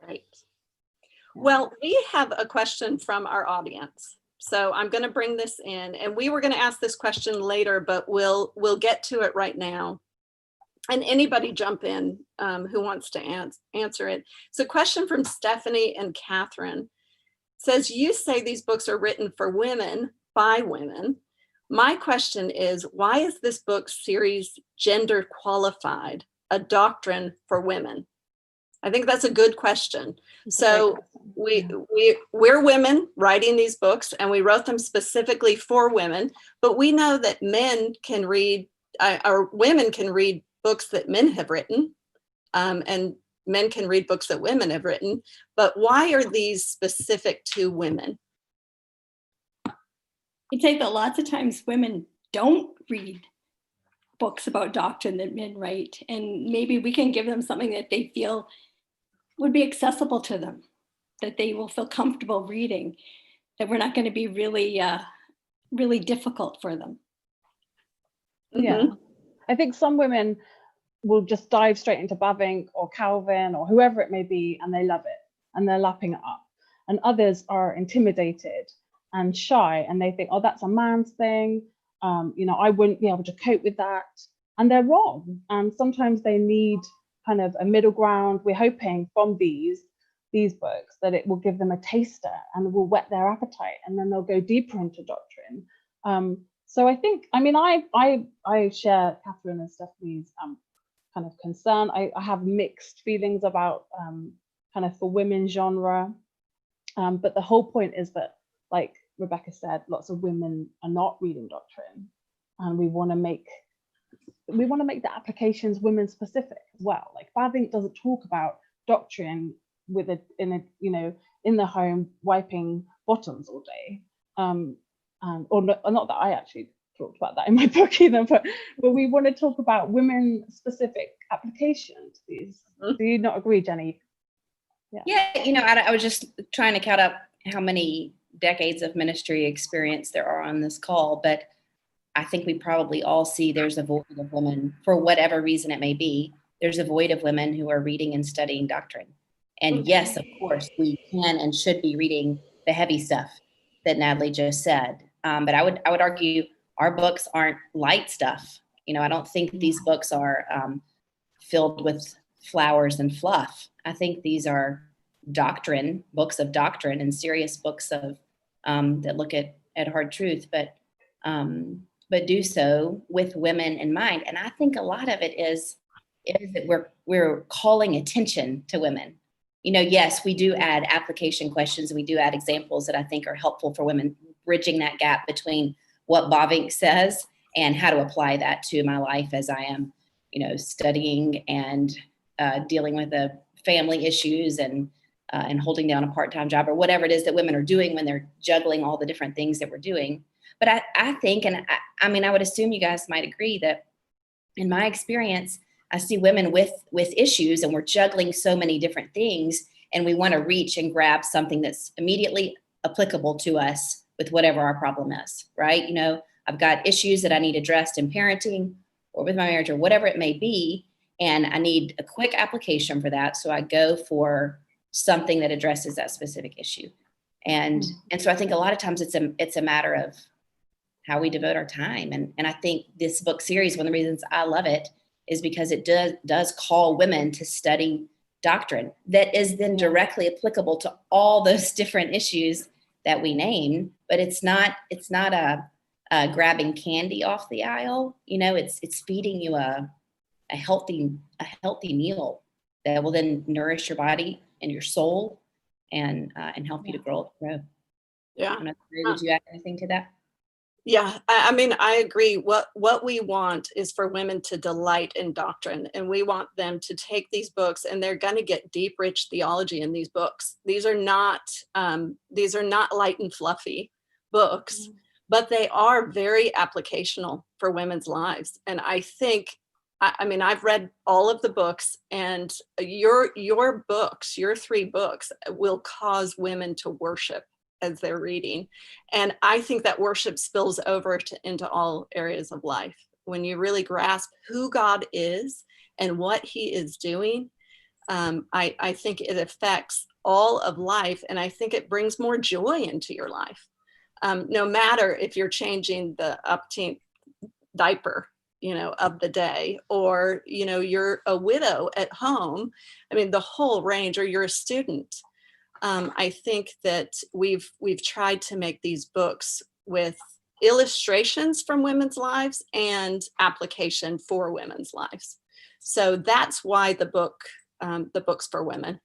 Right. Well, we have a question from our audience. So I'm going to bring this in, and we were going to ask this question later, but we'll get to it right now. And anybody jump in who wants to answer it. It's a question from Stephanie and Catherine. It says, you say these books are written for women by women. My question is, why is this book series gender qualified, a doctrine for women? I think that's a good question. So we're women writing these books, and we wrote them specifically for women, but we know that men can read, or women can read books that men have written, and men can read books that women have written. But why are these specific to women? I'd say that lots of times women don't read books about doctrine that men write, and maybe we can give them something that they feel would be accessible to them, that they will feel comfortable reading, that we're not going to be really difficult for them. Yeah, I think some women will just dive straight into Bavinck or Calvin or whoever it may be, and they love it and they're lapping it up. And others are intimidated and shy, and they think, oh, that's a man's thing. I wouldn't be able to cope with that. And they're wrong. And sometimes they need kind of a middle ground. We're hoping from these books that it will give them a taster and will whet their appetite, and then they'll go deeper into doctrine. So I think, I share Catherine and Stephanie's kind of concern. I have mixed feelings about kind of for women genre, but the whole point is that, like Rebecca said, lots of women are not reading doctrine, and we want to make the applications women specific as well. Like Bavinck doesn't talk about doctrine in the home wiping bottoms all day, or not that I actually talked about that in my book either, but we want to talk about women specific applications to these. Do you not agree, Jenny? Yeah, I was just trying to count up how many decades of ministry experience there are on this call, but I think we probably all see there's a void of women, for whatever reason it may be. There's a void of women who are reading and studying doctrine. And yes, of course, we can and should be reading the heavy stuff that Natalie just said. But I would argue our books aren't light stuff. I don't think these books are filled with flowers and fluff. I think these are books of doctrine, and serious books of that look at hard truth, but do so with women in mind. And I think a lot of it is that we're calling attention to women. Yes, we do add application questions, and we do add examples that I think are helpful for women, bridging that gap between what Bavinck says and how to apply that to my life as I am, studying and dealing with the family issues and holding down a part-time job, or whatever it is that women are doing when they're juggling all the different things that we're doing. But I think, and I would assume you guys might agree, that in my experience, I see women with issues, and we're juggling so many different things, and we want to reach and grab something that's immediately applicable to us with whatever our problem is, right? I've got issues that I need addressed in parenting or with my marriage or whatever it may be, and I need a quick application for that. So I go for something that addresses that specific issue. And so I think a lot of times it's a matter of how we devote our time. And I think this book series, one of the reasons I love it is because it does call women to study doctrine that is then directly applicable to all those different issues that we name. But it's not a grabbing candy off the aisle. It's feeding you a healthy meal that will then nourish your body and your soul and help you to grow. Yeah. Would you add anything to that? Yeah, I agree. What we want is for women to delight in doctrine, and we want them to take these books, and they're going to get deep, rich theology in these books. These are not light and fluffy books, but they are very applicational for women's lives. And I think, I've read all of the books, and your books, your 3 books, will cause women to worship as they're reading. And I think that worship spills over into all areas of life. When you really grasp who God is and what he is doing, I think it affects all of life, and I think it brings more joy into your life. No matter if you're changing the upteenth diaper, of the day, or, you're a widow at home. I mean, the whole range, or you're a student. I think that we've tried to make these books with illustrations from women's lives and application for women's lives. So that's why the books for women.